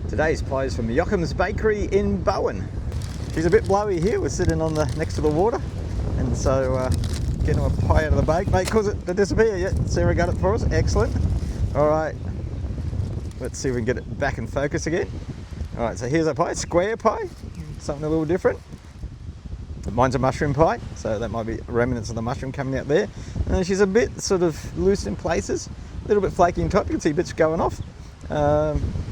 Today's pie is from Jochheims Bakery in Bowen. She's a bit blowy here. We're sitting on the next to the water, and so getting a pie out of the bake. Mate, cause it to disappear. Yeah, Sarah got it for us. Excellent. All right, let's see if we can get it back in focus again. All right, so here's our pie, square pie, something a little different. Mine's a mushroom pie, so that might be remnants of the mushroom coming out there. And she's a bit sort of loose in places, a little bit flaky on top. You can see bits going off.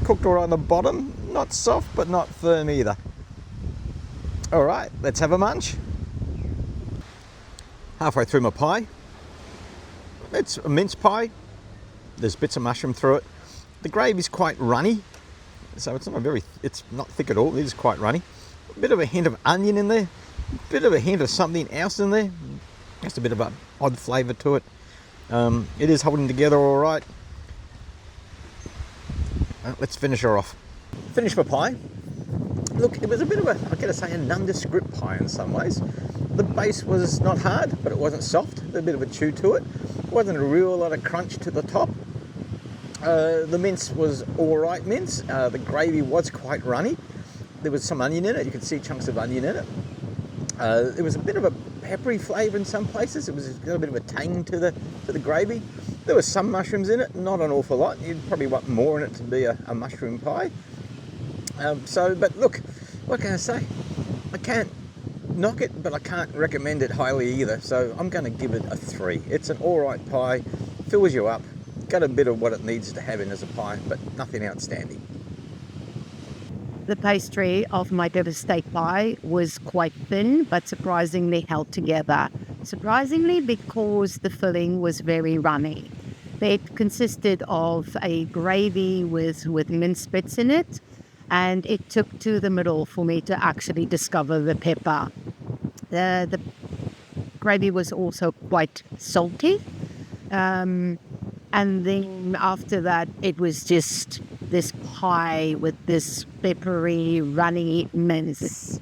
Cooked all right on the bottom, not soft but not firm either. All right, let's have a munch. Halfway through my pie. It's a mince pie. There's bits of mushroom through it. The gravy's quite runny, so it's not thick at all. It is quite runny. A bit of a hint of onion in there. A bit of a hint of something else in there. Just a bit of an odd flavour to it. It is holding together all right. Let's finish her off. Finish my pie. Look, it was a bit of I gotta say, a nondescript pie in some ways. The base was not hard, but it wasn't soft. There's a bit of a chew to it. Wasn't a real lot of crunch to the top. The mince was all right mince. The gravy was quite runny. There was some onion in it. You could see chunks of onion in it. It was a bit of a peppery flavour in some places. It was got a bit of a tang to the gravy. There was some mushrooms in it, not an awful lot. You'd probably want more in it to be a mushroom pie. But look, what can I say? I can't knock it, but I can't recommend it highly either. So I'm going to give it a 3. It's an all right pie, fills you up, got a bit of what it needs to have in as a pie, but nothing outstanding. The pastry of my bit of steak pie was quite thin, but surprisingly held together. Surprisingly, because the filling was very runny. It consisted of a gravy with mince bits in it, and it took to the middle for me to actually discover the pepper. The gravy was also quite salty. And then after that, it was just this pie with this peppery, runny mince.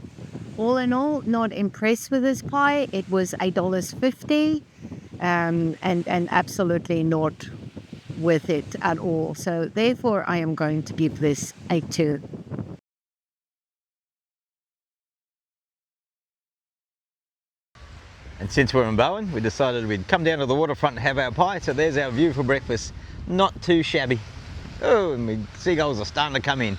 All in all, not impressed with this pie. It was $8.50 and absolutely not worth it at all. So therefore, I am going to give this a 2. And since we're in Bowen, we decided we'd come down to the waterfront and have our pie. So there's our view for breakfast. Not too shabby. Oh, and the seagulls are starting to come in.